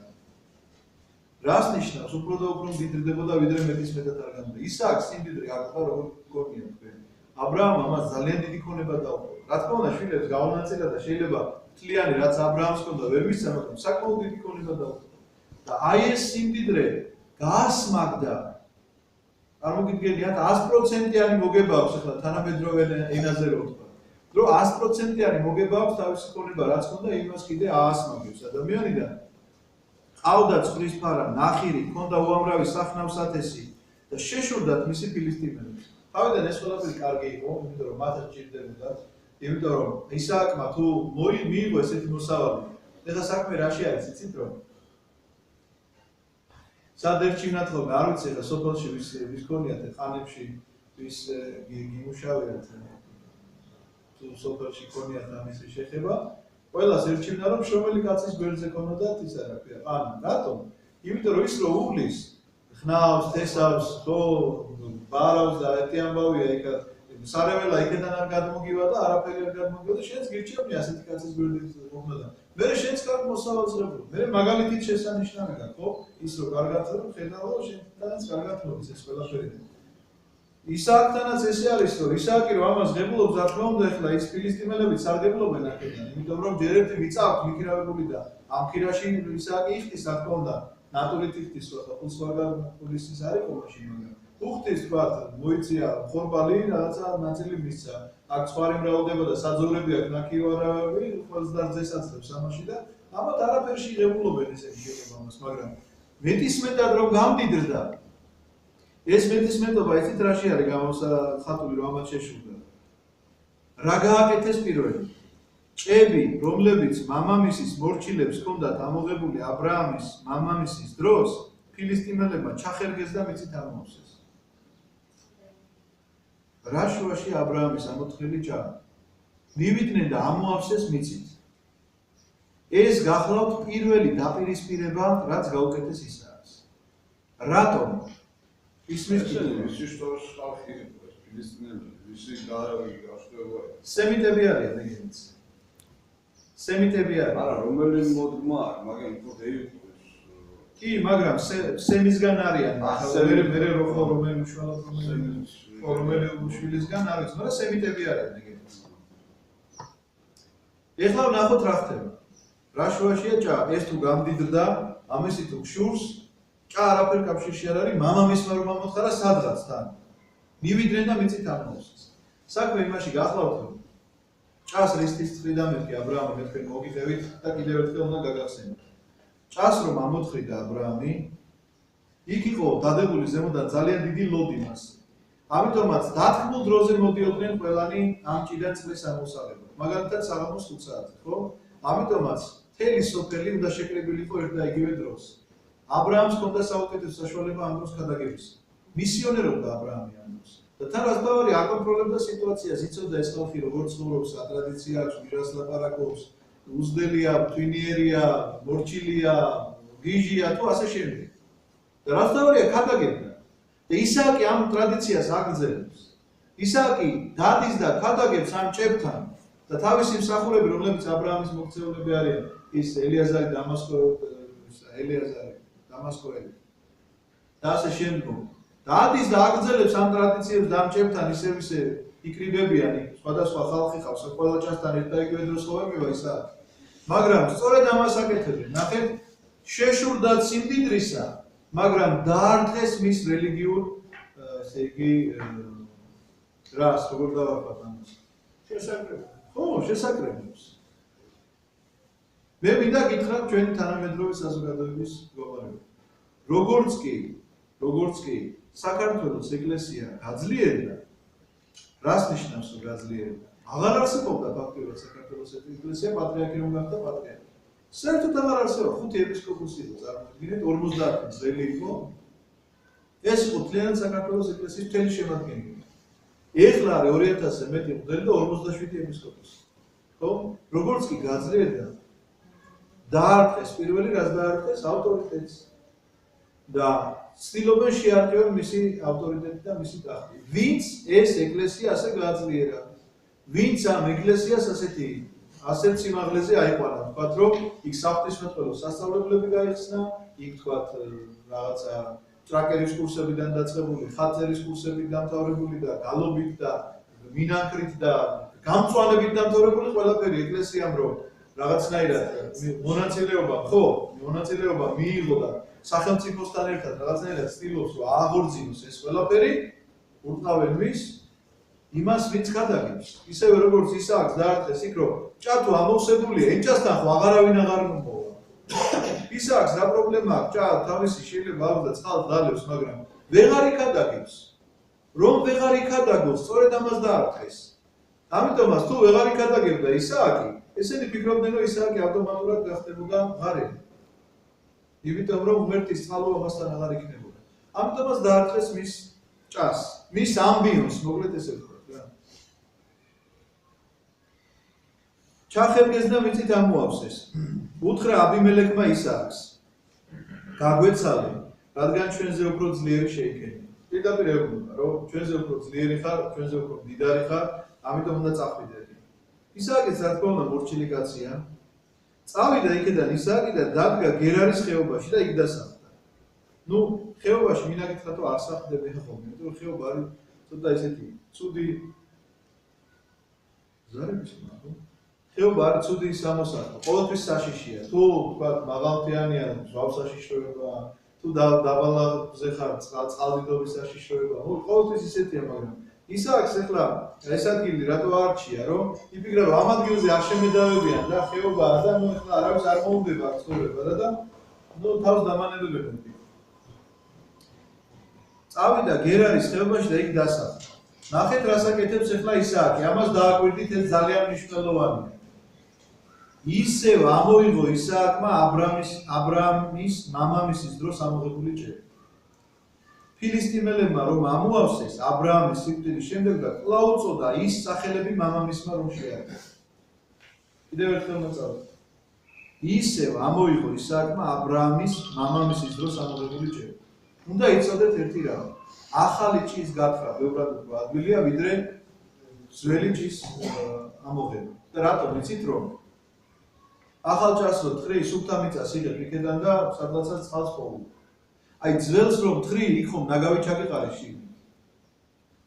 რას ნიშნავს უფრო და უფრო მდიდრდებოდა ვიდრე მეტისმეტად არ გამდიდრდა? ისააკ სიმდიდრე არ ყვა როგორ გქონია თქვენ. აბრაამ ამას ძალიან დიდი ქონება დაუყო. რა თქმა უნდა შვილებს გაუნაწილა და შეიძლება მთლიანი რაც აბრაამს ჰქონდა ვერ მისცა, მაგრამ საკმაოდ დიდი ქონება დაუყო. და აი ეს სიმდიდრე გაასმაგდა. წარმოგიდგენიათ 100%-იანი მოგება აქვს ახლა თანამედროვე ენაზე რო ვთქვა. რომ 100%-იანი მოგება აქვს თავისი ქონება რაც ჰქონდა იმას კიდე აასმაგებს ადამიანიდან. ყავდა წყლის ფარა, ნახირი, ჰქონდა უამრავი სახნავსათესი და შეშურდათ მისი ფილისტიმელებს. თავიდან ეს ყველაფერი კარგი იყო, იმიტომ რომ მათ სჭირდებოდათ, იმიტომ რომ ისააკმა თუ მიიღო ესეთი მოსავალი, ეხლა საქმე რაში არის, იცით რომ? სად ერჩივნათ ხოლმე, არ ვიცი ეხლა სოფელში ვის ქონიათ ყანებში, ვის გიმუშავიათ თუ სოფელში ქონიათ ამის შეხება, ყველას ერჩივნა რომ შრომელი კაცის გვერდზე ქონოდათ ის რა ქვია, ყანა. რატომ? იმიტომ რომ ის რო უვლის, ხნავს, თესავს, ხო, ბარავს და ერთი ამბავია იქ სარეველა იქიდან არ გადმოგივა და არაფერი არ გადმოგივა და შენც გირჩევნია ასეთი კაცის გვერდით მოხდა და მე შენც კარგ მოსავალს ღებულ. მე მაგალითით შესანიშნავი გა, ხო? ის რო კარგად რომ ხედავო შენთანაც კარგად მოდის ეს ყველაფერი. ისააკთანაც ესე არის რომ ისააკი რომ ამას ღებულობს რა თქმა უნდა ეხლა ის ფილისტიმელები სარგებლობენ აქედან, იმიტომ რომ ჯერ ერთი მიწა აქვს მიქირავებული და ამ ქირაში ისააკი იხდის რა თქმა უნდა ნატურით იხდის ხო ხულს ვარგან პოლიციის არის ყოველში მაგრამ უხდის თქვა მოიწია ხორბალი რაღაცა ნაწილი მისცა აქ სხვარი მრავლდება და საძოვრები აქვს ნაკივარავები ყველს დარწესაცებს ამაში და ამათ არაფერში ღებულობენ ესეთი შეიძლება ამას მაგრამ მეტისმეტად რომ გამდიდრდა ეს მეტისმეტობა იცით რაში არის გამოსახატული რომ ამათ შეშურდა რა გააკეთეს პირველი ჭები რომლებიც მამამისის მორჩილებს ჰქონდათ ამოღებული აბრაამის მამამისის დროს ფილისტიმელებმა ჩახერგეს და მიწით ამოავსეს რა შუაში აბრაამის ამოთხელი ჭა მივიდნენ და ამოავსეს მიწით ეს გახლავთ პირველი დაპირისპირება რაც გაუკეთეს ისააკს რატომ ისმის ისე შტოს ხალხი ფილისტიმელები ისე გასწრება სემიტები არიან ეგენიც სემიტები არიან არა რომელი მოდმა მაგრამ უფრო დეივიტოს კი მაგრამ სემისგან არიან მე რო რომელი უშუალოდ რომელი უშვილისგან არის მაგრამ სემიტები არიან ეგენიც ეხლა ვნახოთ რა ხდება რა შუაშია ჭა ეს თუ გამდიდრდა ამისი თუ გშურს ჭა არაფერ კავშირში არ არის მამამისმა რომ ამოთხარა სადღაც თან მივიდნენ და მიწით ამოავსეს საქმე იმაში გახლავთ რომ ჭას რისთვის წრიდა მეთქი აბრაამი მე თქვენ მოგიყევით და კიდევ ერთხელ უნდა გაგახსენოთ ჭას რომ ამოთხრიდა აბრაამი იქ იყო დადებული ზემოდან ძალიან დიდი ლოდი მას ამიტომაც დათქმულ დროზე მოდიოდნენ ყველანი ამ ჭიდან წყლის ამოსაღებად მაგალითად საღამოს 5 საათზე ხო ამიტომაც მთელი სოფელი უნდა შეკრებილიყო ერთ და იგივე დროს. აბრაამს ჰქონდა საუკეთესო საშუალება ამ დროს გადაგების. მისიონერობდა აბრაამი ამ დროს. და თან რასთავარი აკონტროლებდა სიტუაციას, იცოდა ეს ხალხი როგორ ცხოვრობს, რა ტრადიცია აქვს, ვირას ლაპარაკობს, უზდელია, თვინიერია, მორჩილია, გიჟია თუ ასე შემდეგ. და რასთავარია ქადაგებდა. და ისააკი ამ ტრადიციას აგრძელებს. ისააკი დადის და ქადაგებს ამ ჭებთან და თავისი მსახურები, რომლებიც აბრაამის მოქცეულები არიან, ის ელიაზარი დამასკოელი და ასე შემდგომ. დადის და აგრძელებს ამ ტრადიციებს და ამ ჭებთან ისე იკრიბებიან, სხვადასხვა ხალხი ყავს, ყველა ჭასთან ერთ და იგივე დროს ხოვებია ისააკი. მაგრამ სწორედ ამას აკეთებენ. ნახეთ, შეშურდა სიმდიდრისა, მაგრამ დაარტყეს მის რელიგიურ, ესე იგი, რას, როგორ დავარქვათ ამას? შესაკრებებს. ხო, შესაკრებებს. მე მინდა გითხრათ ჩვენი თანამედროვე საზოგადოების მდგომარეობა. როგორც კი საქართველოს ეკლესია გაძლიერდა, რას ნიშნავს რომ გაძლიერდა? აღარ არსებობდა ფაქტობრივად საქართველოს ეკლესია, პატრიარქი რომ გახდა პატრიარქი. საერთოდ აღარ არსებობდა, 5 ეპისკოპოსი იყო, წარმოიდგინეთ 50 ძველი იყო. ეს იყო მთლიანად საქართველოს ეკლესიის მთელი შემადგენელი. ეხლა არის 2000-ზე მეტი მღვდელი და 57 ეპისკოპოსი. ხო? როგორც კი გაძლიერდა, დაარტყეს პირველი რაც დაარტყეს ავტორიტეტს. და ცდილობენ შეარყევენ მისი ავტორიტეტი და მისი ტახტი. ვინც ეს ეკლესია ასე გაძლიერა, ვინც ამ ეკლესიას ასეთ სიმაღლეზე აიყვანა, თქვათ რომ იქ საღვთისმეტყველო სასწავლებლები გაიხსნა, იქ თქვათ რაღაცა ტრაკერის კურსებიდან დაწყებული, ხატწერის კურსებით დამთავრებული და გალობით და მინანქრით და გამწვანებით დამთავრებული ყველაფერი ეკლესიამ რომ რაღაცნაირად მონაწილეობა მიიღო და სახელმწიფოსთან ერთად რაღაცნაირად ცდილობს რომ აღორძინოს ეს ყველაფერი, ურტყავენ იმას ვინც გადაგებს. ისევე როგორც ისააკს დაარტყეს იქ რომ ჭათო ამოვსებულია, იმ ჭასთან ხო აღარავინ აღარ მოვა. ისააკს რა პრობლემა აქვს? თავისი შეიძლება აქვს და წყალს დალევს, მაგრამ ვეღარ იქადაგებს. რომ ვეღარ იქადაგოს, სწორედ ამას დაარტყეს. ამიტომაც თუ ვეღარ იქადაგებდა ისააკი, ესენი ფიქრობდნენ რომ ისააკი ავტომატურად გახდებოდა ღარიბი. იმიტომ რომ ღმერთის წყალო ამასთან აღარ იქნებოდა. ამიტომაც დაარტყეს მის ჭას, მის ამბიონს, მოკლედ ესე ვთქვათ რა. ჩახერგეს და მიწით ამოავსეს. უთხრა აბიმელეკმა ისააკს. გაგვეცალე, რადგან ჩვენზე უფრო ძლიერი შეიქენია. პირდაპირ ეუბნება, რომ ჩვენზე უფრო ძლიერი ხარ, ჩვენზე უფრო მდიდარი ხარ, ამიტომ უნდა წახვიდეთ. ისააკიც რა თქმა უნდა მორჩილი კაცია. წავიდა იქიდან ისააკი და დადგა გერარის ხეობაში და იქ დასახლდა. ნუ ხეობაში მინდა გითხრათ რომ არ სახლდებიან ხოლმე, იმიტომ რომ ხეობა არის ცოტა ესეთი ცუდი ზარების მაგო. ხეობა არის ცუდი სამოსახლო, ყოველთვის საშიშია. თუ თქვათ მაღალმთიანია, ზვავსაშიშროება, თუ დაბალზე ხარ წყალდიდობის საშიშროება, ყოველთვის ისეთია, მაგრამ ისააკს ეხლა ეს ადგილი რატო არჩია, რომ იფიქრა რომ ამ ადგილზე არ შემედავებიან და ხეობაა და ნუ ეხლა არავის არ მოუნდება ცხოვრება და ნუ თავს დამანებებენ. წავიდა გერარის ხეობაში და იქ დასახლდა. ნახეთ რას აკეთებს ეხლა ისააკი, ამას დააკვირდით, ეს ძალიან მნიშვნელოვანია. ისევ ამოიღო ისააკმა აბრაამის მამამისის დროს ამოღებული ჭერი. ფილისტიმელებმა რომ ამოავსეს აბრაამის სიკვდილის შემდეგ და კვლავ უწოდა ის სახელები მამამისმა რომ შეარყო. კიდევ ერთხელ მოწავთ. ისევ ამოიღო ისააკმა აბრაამის მამამისის დროს ამოღებული ჭერი. უნდა იცოდეთ ერთი რამ. ახალი ჭის გათხრა ბევრად უფრო ადვილია ვიდრე ძველი ჭის ამოღება. და რატომ იცით რომ ახალ ჭას რო თხრი სუფთა მიწას იღებ იქიდან და სადღაცაც წყალს ხოვი. აი ძველს რომ თხრი იქ ხომ ნაგავი ჩაგიყარეს შიგნით.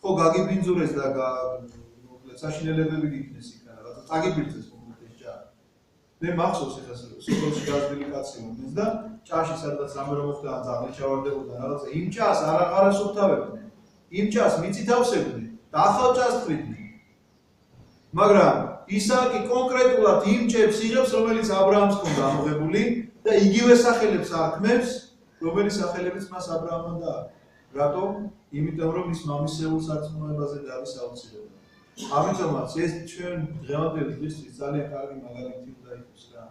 ხო გაგიბინძურეს და მოკლედ საშინელებები გიქნეს იქ რაღაცა წაგიბირთეს მოკლედ ეს ჭა. მე მახსოვს ეხლა სოფელში გაზრდილი კაცი მომდის და ჭაში სადღაც რამე რომ მოხდა ან ძაღლი ჩავარდებოდა რაღაცა იმ ჭას არასუფთავებდნენ. იმ ჭას მიწით ავსებდნენ და ახალ ჭას თხრიდნენ. მაგრამ ისააკი კონკრეტულად იმ ჭებს იღებს რომელიც აბრაამს ჰქონდა ამოღებული და იგივე სახელებს არქმევს რომელიც სახელებიც მას აბრაამმა დაარქვა. რატომ? იმიტომ რომ ის მამისეულ სარწმუნოებაზე დავის აუცილებლად. ამიტომაც ეს ჩვენ დღევანდელი დღისთვის ძალიან კარგი მაგალითი უნდა იყოს რა.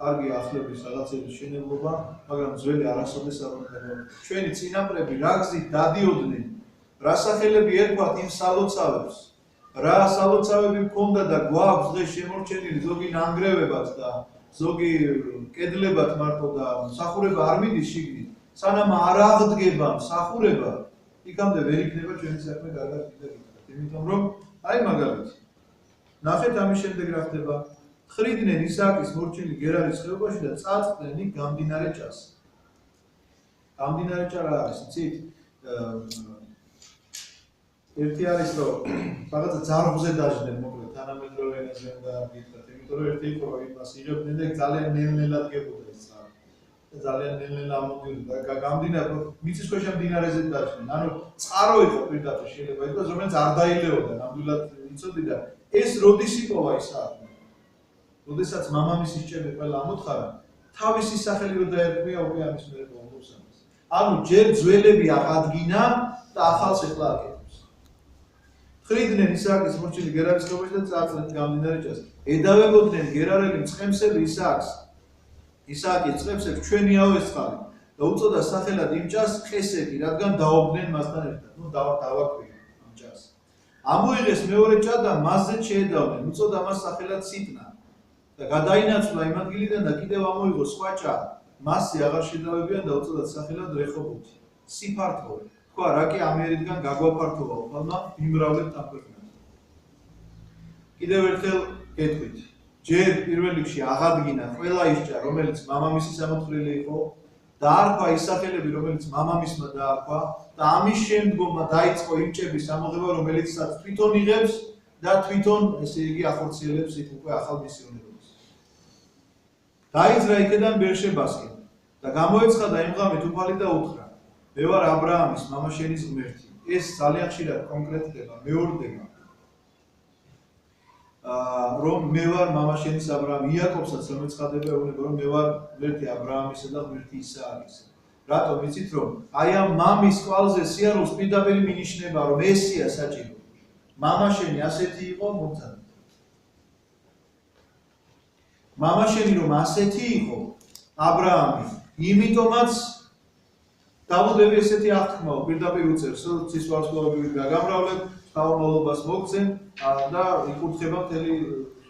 კარგი ახლების რაღაცების შენებლობა, მაგრამ ძველი არასოდეს არ უნდა. ჩვენი წინაპრები რა გზით დადიოდნენ, რა სახელები ერქვათ იმ სალოცავებს, რა სალოცავები ჰქონდა და გვაქვს დღეს შემორჩენილი ზოგი ნანგრევებად და ზოგი კედლებად მარტო და მსახურება არ მიდის შიგნით, სანამ არ აღდგება მსახურება, იქამდე ვერ იქნება ჩვენი საქმე კარგად გითხრათ. იმიტომ რომ აი მაგალითად ნახეთ ამის შემდეგ რა ხდება. ხრიდნენ ისააკის მორჩილი გერარის ხეობაში და წაწყდნენ იქ გამდინარე ჭას. გამდინარე ჭა რა არის, იცით? ერთი არის რომ რაღაცა ძარღვზე დაждდნენ მოკლედ თანამედროვე ენაზე უნდა გითხრათ, იმიტომ რომ ერთი იყო რომ იმას იღებდნენ და ძალიან ნელ-ნელად გებოდა ეს რა. ძალიან ნელ-ნელა ამოდიოდა და გამდინარე მიწისქვეშა მდინარეზე დაждდნენ. ანუ წყარო იყო პირდაპირ შეიძლება ითქვას, რომელიც არ დაილეოდა, ნამდვილად იცოდი და ეს როდის იპოვა ისააკი? როდესაც მამამისის ჭები ყველა ამოთხარა, თავისი სახელი რო დაერქვია უკვე ამის მერე მომდობს ამას. ანუ ჯერ ძველები აღადგინა და ახალს ეხლა აკეთებს. ხრიდნენ ისააკის მორჩილი გერარის ხეობაში და წაწყდნენ გამდინარე ჭას. ედავებოდნენ გერარელი მწყემსები ისააკს. ისააკი წყემსებს ჩვენიაო ეს წყალი და უწოდა სახელად იმ ჭას ხესეკი, რადგან დაობდნენ მასთან ერთად. ნუ დავაკვირდით ამ ჭას. ამოიღეს მეორე ჭა და მასზე შეედავდნენ, უწოდა მას სახელად სიტნა. და გადაინაცვლა იმ ადგილიდან და კიდევ ამოიღო სხვა ჭა, მასზე აღარ შედავებიან და უწოდათ სახელად რეხოვოთი. სიფართოვე. თქვა რა კი ამერიდან გაგვაფართოვა უფალმა იმრავლეთ ამ ქვეყნად. კიდევ ერთხელ გეტყვით. ჯერ პირველ რიგში აღადგინა ყველა ის ჭა, რომელიც მამამისის ამოწყვლილი იყო, დაარქვა ის სახელები, რომელიც მამამისმა დაარქვა და ამის შემდგომმა დაიწყო იმ ჭების ამოღება, რომელიცაც თვითონ იღებს და თვითონ ესე იგი ახორციელებს იქ უკვე ახალ მისიონერობას. დაიძრა იქიდან ბერშებასკენ და გამოეცხადა იმ ღამით უფალი და უთხრა: მე ვარ აბრაამის მამაშენის ღმერთი. ეს ძალიან ხშირად კონკრეტდება, მეორდება. რომ მე ვარ მამაშენის აბრაამი, იაკობსაც რომ ეცხადება ეუბნება რომ მე ვარ ღმერთი აბრაამისა და ღმერთი ისააკისა. რატომ იცით რომ აი ამ მამის კვალზე სიარულს პირდაპირ მინიშნება რომ მესია საჭირო. მამაშენი ასეთი იყო მომწადე. მამაშენი რომ ასეთი იყო აბრაამი, იმიტომაც დავუდები ესეთი აღთქმაო პირდაპირ უწერს, რომ ცისვარსკვლავები გაგამრავლებ, თავმოვლობას მოგცემ და იკურთხება მთელი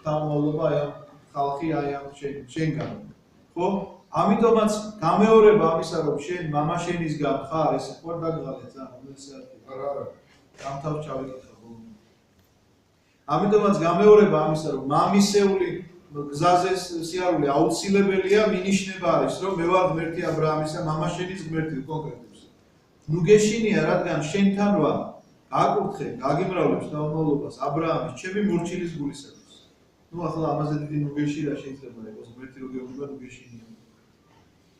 თავმოვლობა აი ამ ხალხი აი ამ შენგან. ხო? ამიტომაც გამეორება ამისა, რომ შენ მამაშენისგან ხარ, ეს ხარ დაგღალეთ რა, რომელიც არა. გამთავ ჩავიკითხა ბოლომდე. ამიტომაც გამეორება ამისა, რომ მამისეული გზაზე სიარული აუცილებელია, მინიშნება არის, რომ მე ვარ ღმერთი აბრაამისა, მამაშენის ღმერთი კონკრეტებს. ნუ გეშინია, რადგან შენთან ვარ, გაკურთხე, გაგიმრავლებს თავმოვლობას აბრაამის, ჩემი მორჩილის გულისათვის. ნუ ახლა ამაზე დიდი ნუ გეში რა შეიძლება იყოს, ღმერთი რო გეუბნება, ნუ გეშინია.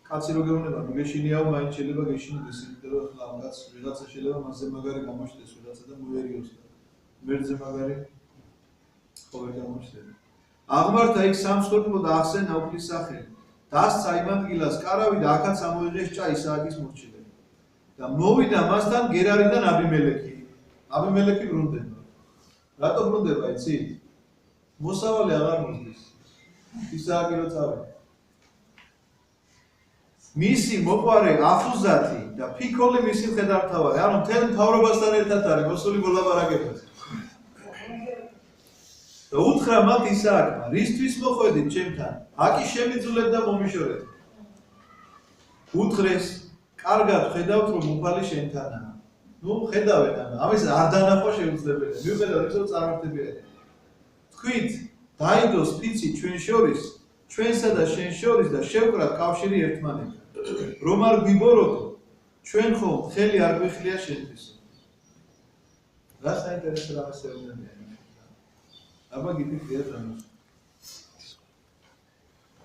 კაცი რო გეუბნება, ნუ გეშინიაო, მაინც შეიძლება გეშინდეს, იმიტომ რომ ახლა ამ კაცს ვიღაცა შეიძლება მასზე მაგარი გამოჩნდეს, ვიღაცა და მოერიოს და ღმერთზე მაგარი ხო ვერ გამოჩნდება. აღმართა იქ სამსხვერპლო და ახსენა უფლის სახელი. დასცა იმ ადგილას კარავი და აქაც ამოიღეს ჭა ისააკის მორჩილები. და მოვიდა მასთან გერარიდან აბიმელექი. აბიმელექი ბრუნდება. რატო ბრუნდება, იცით? მოსავალი აღარ მოსდის. ისააკი რო წავიდა. მისი მოყვარე ახუზათი და ფიქოლი მისი მხედართმთავარი, ანუ მთელ მთავრობასთან ერთად არის მოსული მოლაპარაკებაზე. და უთხრა მათ ისააკმა, რისთვის მოხვედით ჩემთან? აკი შემიძულეთ და მომიშორეთ. უთხრეს, კარგად ხედავთ რომ უფალი შენთანაა. ნუ ხედავენ ამის არ დანახვა შეუძლებელია. მიუხედავად იმისა, რომ წარმართებია. თქვით, დაიდოს ფიცი ჩვენ შორის, ჩვენსა და შენ შორის და შევკრათ კავშირი ერთმანეთთან. რომ არ გვიბოროტო, ჩვენ ხომ ხელი არ გვიხლია შენთვის. რა საინტერესო რამეს ეუბნებიან. აბა გიფიქრეთ ამას.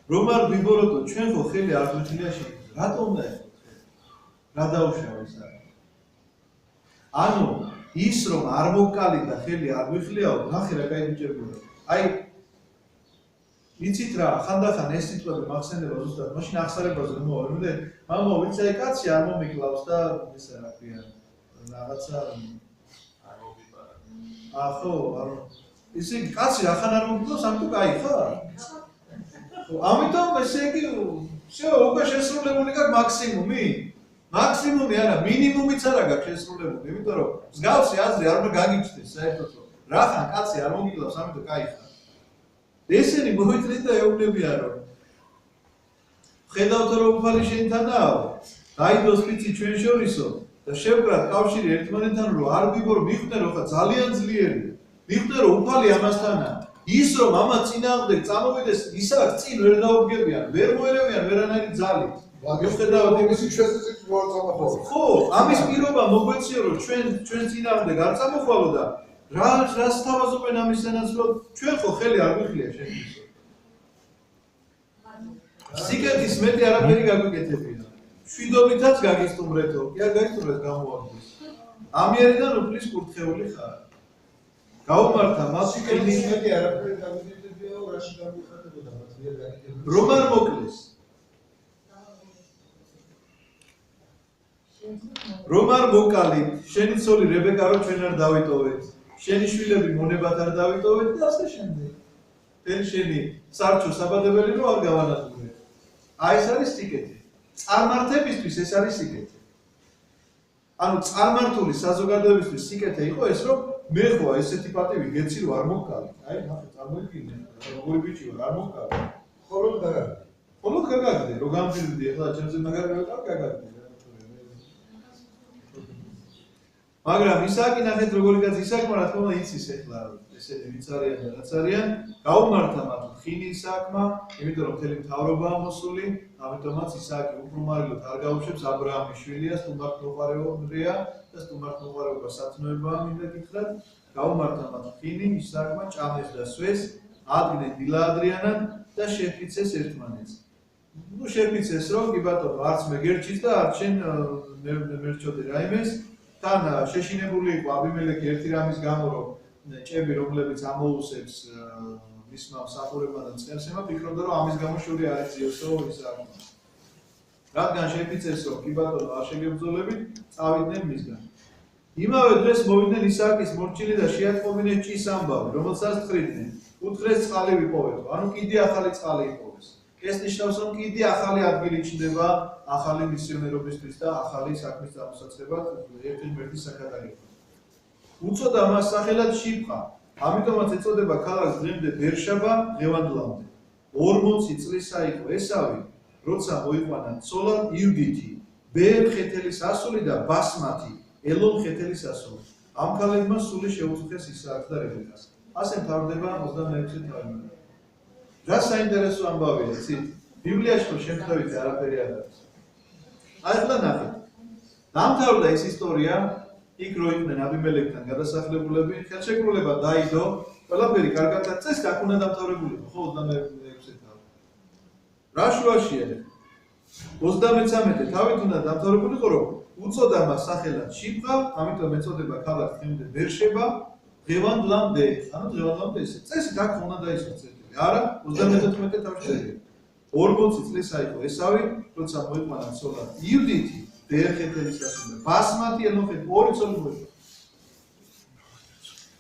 რომ არ გვიბოროტო, ჩვენ ხო ხელი არ გვიხლია შენთვის. რატომ უნდა ეხოთ? რა დაუშავა ის არის? ანუ ის რომ არ მოკალი და ხელი არ გვიხლიაო, ნახე რა კაი ბიჭებია. აი იცით რა, ხანდახან ეს სიტყვები მახსენდება ზუსტად, მაშინ ახსარებაზე რომ მოვიდე, მამო, ვიცი აი კაცი არ მომიკლავს და ესა რა ქვია, რაღაცა არ მოვიპარა. ხო, ისე კაცი ახან არ მომიკლავს, ამიტომ კაი ხარ? ამიტომ ესე იგი всё, უკვე შესრულებული გაქვს მაქსიმუმი. მაქსიმუმი არა, მინიმუმიც არა გაქვს შესრულებული, იმიტომ რომ მსგავსი აზრი არ უნდა გაგიჩნდეს საერთოდ რომ რახან კაცი არ მოგიკლავს, ამიტომ кайხა. ესენი მოიწრით და ეუბნებიან რომ ხედავთ რომ უფალი შენთანაა, დაიდოს ფიცი ჩვენ შორისო და შევკრათ კავშირი ერთმანეთთან რომ არ ვიბორო, მიხვდე რომ ხა ძალიან ძლიერია. მიხვდე რომ უფალი ამასთანაა. ის რომ ამას წინააღმდეგ წამოვიდეს, ისაა წინ ვერ დაუდგებიან, ვერ მოერევიან ვერანაირი ძალით. მიუხედავად იმისა, შესაძლოა რომ წამოხვალო. ხო, ამის პირობა მოგვეციო რომ ჩვენ წინააღმდეგ არ წამოხვალო და რას თავაზობენ ამისთანაც რომ ჩვენ ხო ხელი არ გვიხლია შეგვიძლია. სიკეთის მეტი არაფერი გაგვიკეთებია. შვიდობითაც გაგისტუმრეთო, კი არ გაისტუმრეთ გამოაგდეს. ამიერიდან უფლის კურთხეული ხარ. გაუმართა მას სიკეთის მეტი არაფერი გაგვიკეთებია, რაში გამიხატებოდა მათ ვერ გაკეთებია. რომ არ მოკლეს. რომ არ მოკალით, შენი ცოლი რებეკა რო ჩვენ არ დავიტოვეთ. შენი შვილები მონებად არ დავიტოვეთ და ასე შემდეგ. თელ შენი სარჩო საბადებელი რო არ გავანადგურეთ. აი ეს არის სიკეთი. წარმართებისთვის ეს არის სიკეთი. ანუ წარმართული საზოგადოებისთვის სიკეთე იყო ეს რომ მე ხო ესეთი პატივი გეცი რომ არ მოკალი. აი ნახე წარმოიდგინე, როგორი ბიჭი ვარ, არ მოკალი. ხოლოდ დაგაგდი. ხოლოდ გაგაგდი, რო გამძირდი, ახლა ჩემზე მაგარი რა გაგაგდი. მაგრამ ისააკი ნახეთ როგორი კაცი ისააკმა რა თქმა უნდა იცის ახლა ესენი ვინც არიან და რაც არიან გაუმართა მათ ხინი ისააკმა იმიტომ რომ მთელი მთავრობაა მოსული ამიტომაც ისააკი უბრალოდ არ გაუშვებს აბრაამის შვილია სტუმართმოყვარეობია და სტუმართმოყვარეობა სათნოებაა მინდა გითხრათ გაუმართა მათ ხინი ისააკმა ჭამეს და სვეს ადგნენ დილაადრიანად და შეფიცეს ერთმანეთს ნუ შეფიცეს რომ კი ბატონო არც მე გერჩის და არც შენ მერჩოდე რაიმეს თან შეშინებული იყო აბიმელექი ერთი რამის გამო რომ ჭები რომლებიც ამოუსებს მისმა მსახურებმა და მწყემსებმა ფიქრობდა რომ ამის გამო შური არ ეძიოსო ისააკმა რადგან შეფიცეს რომ კი ბატონო არ შეგებრძოლებით წავიდნენ მისგან იმავე დღეს მოვიდნენ ისააკის მორჩილი და შეატყობინეს ჭის ამბავი რომელსაც თხრიდნენ უთხრეს წყალი ვიპოვებო ანუ კიდე ახალი წყალი იპოვეს ეს ნიშნავს რომ კიდე ახალი ადგილი ჩნდება ახალი მისიონერობისთვის და ახალი საქმის წარმოსაცხებად ერთმანეთის საკადაგება. უწოდა მას სახელად შიფხა, ამიტომაც ეწოდება ქალაქს დღემდე ბერშაბა დღევანდლამდე. 40 წლისა იყო ესავი, როცა მოიყვანა ცოლა იუდითი, ბერ ხეთელის ასული და ბასმათი, ელონ ხეთელის ასული. ამ ქალებმა სული შეუწყვეს ისააკს და რებეკას. ასე მთავრდება 26 თარგმანი. რა საინტერესო ამბავია, იცით? ბიბლიაში ხო შემთხვევით არაფერი არ არის. ახლა ნახეთ. დამთავრდა ეს ისტორია, იქ რო იყვნენ აბიმელექთან გადასახლებულები, ხელშეკრულება დაიდო, ყველაფერი კარგად წეს აქ უნდა დამთავრებულიყო, ხო 26 თავი. რა შუაშია? 33 თავით უნდა დამთავრებულიყო, რომ უწოდა მას სახელად შიფხა, ამიტომ ეწოდება ქალაქს დღემდე ბერშება, დღევანდლამდე, ანუ დღევანდლამდე ესე. წესით აქ უნდა დაიწყოს წესით. არა, 34 თავში შედგება. 40 წლისა იყო ესავი, როცა მოიყვანა ცოლა იუდითი, ბერხეთელის ასული, ბასმათი ელოხეთ, ორი ცოლი მოიყვანა.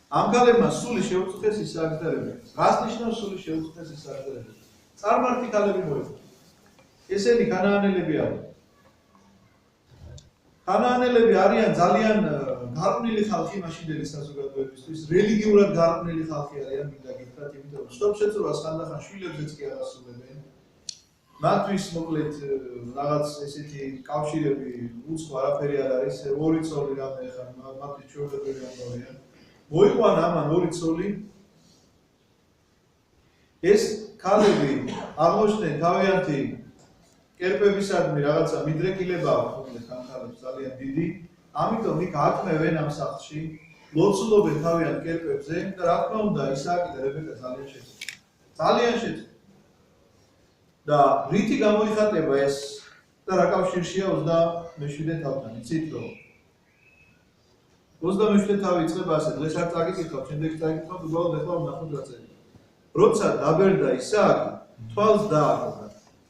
ამ ქალებმა სული შეუწყვეს ისააკს და რებეკას. რას ნიშნავს სული შეუწყვეს ისააკს და რებეკას? წარმართი ქალები მოიყვანა. ესენი ქანაანელები არიან. ქანაანელები არიან ძალიან გარყვნილი ხალხი მაშინდელი საზოგადოებისთვის, რელიგიურად გარყვნილი ხალხი არიან, მინდა გითხრათ, იმიტომ რომ სტოპშეწურვას ხანდახან შვილებზეც კი არ ასრულებენ. მათთვის მოკლედ რაღაც ესეთი კავშირები უცხო არაფერი არ არის, ორი ცოლი რამე ხარ, მათთვის ჩვეულებრივი ამბავია. მოიყვანა ამან ორი ცოლი. ეს ქალები აღმოჩნდნენ თავიანთი კერპებისადმი რაღაცა მიდრეკილებაა მოკლედ ამ ქალებს ძალიან დიდი. ამიტომ იქ აკმევენ ამ სახლში, ლოცულობენ თავიანთ კერპებზე და რა თქმა უნდა ისააკი და რებეკა ძალიან შეცდომით. ძალიან შეცდომით. და რითი გამოიხატება ეს და რა კავშირშია 27 თავთან, იცით რომ 27 თავი იწყება ასე, დღეს არ წაგიკითხავ, შემდეგ წაგიკითხავ, უბრალოდ ეხლა ვნახოთ რა წერია. როცა დაბერდა ისააკი, თვალს დააკრა.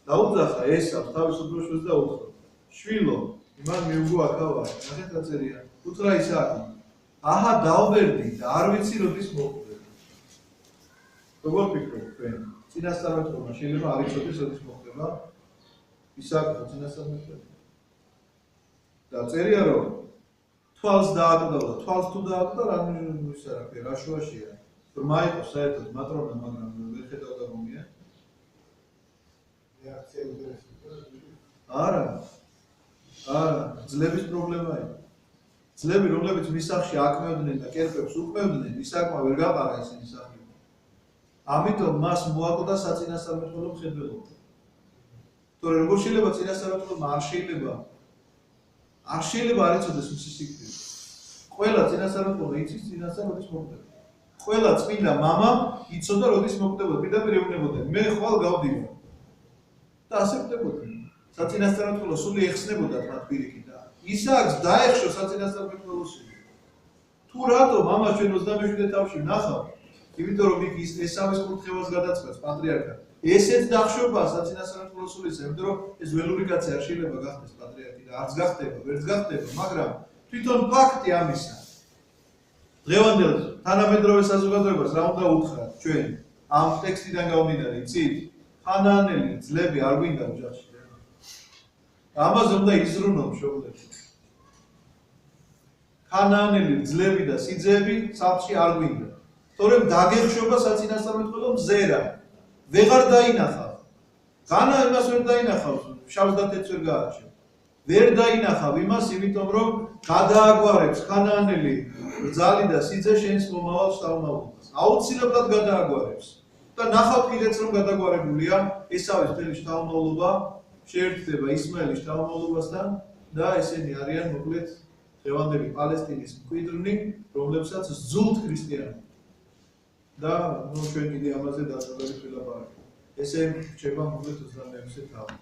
დაუძახა ესავს თავის უფროსს და უთხრა: შვილო, იმან მიუგო აქავა, ნახეთ რა წერია. უთხრა ისააკი: აჰა დავბერდი და არ ვიცი როდის მოვხვდები. როგორ ფიქრობთ თქვენ? წინასწარმეტყველმა შეიძლება არ იცოდეს როდის მოხდება ისაკ წინასწარმეტყველი. და წერია რომ თვალს დააკლდა და თვალს თუ დააკლდა რა ის რა ქვია რა შუაშია. ბრმა იყო საერთოდ მატრონა მაგრამ ვერ ხედავდა რომია. არა. არა, ძლების პრობლემა იყო. ძლები რომლებიც მის სახლში აკმევდნენ და კერპებს უკმევდნენ, ისაკმა ვერ გაყარა ისინი სახლი. ამიტომ მას მოაკლდა საწინასწარმეტყველო მხედველობა. თორე როგორ შეიძლება წინასწარმეტყველმა არ შეიძლება არ იცოდეს მისი სიკვდილი. ყველა წინასწარმეტყველო იცის წინასწარ როდის მოკვდება. ყველა წმინდა მამა იცოდა როდის მოკვდებოდა, პირდაპირ ეუბნებოდა, მე ხვალ გავდივარ. და ასე ხდებოდა. საწინასწარმეტყველო სული ეხსნებოდა მათ პირიქით და ისააკს დაეხშო საწინასწარმეტყველო სული. თუ რატომ ამას ჩვენ 27 თავში ვნახავთ? იმიტომ რომ იქ ესავის კურთხევას გადაწყვეტს პატრიარქა. ესეც დახშობა საწინასწარმეტყველო სულისა, იმიტომ რომ ეს ველური კაცი არ შეიძლება გახდეს პატრიარქი და არც გახდება, ვერც გახდება, მაგრამ თვითონ ფაქტი ამისა. დღევანდელ თანამედროვე საზოგადოებას რა უნდა უთხრათ ჩვენ ამ ტექსტიდან გამომდინარე, იცით? ხანაანელი ძლები არ გვინდა ოჯახში. ამაზე უნდა იზრუნო მშობლები. ხანაანელი ძლები და სიძეები სახლში არ გვინდა. თორემ დაგეხშობა საწინასწარმეტყველო მზერა. ვეღარ დაინახავ. განა იმას ვერ დაინახავს, შავს და თეთრს ვერ გაარჩევ. ვერ დაინახავ იმას, იმიტომ რომ გადააგვარებს ხანაანელი რძალი და სიძე შენს მომავალ შთამომავლობას. აუცილებლად გადააგვარებს. და ნახავთ კიდეც რომ გადაგვარებულია ესავის მთელი შთამომავლობა შეერთდება ისმაელის შთამომავლობასთან და ესენი არიან მოკლედ დღევანდელი პალესტინის მკვიდრნი, რომლებსაც ზულთ ქრისტიანები. და ნუ ჩვენ კიდე ამაზე დაწესებულებები ვილაპარაკებთ. ესე რჩება მოკლედ 26 თავი.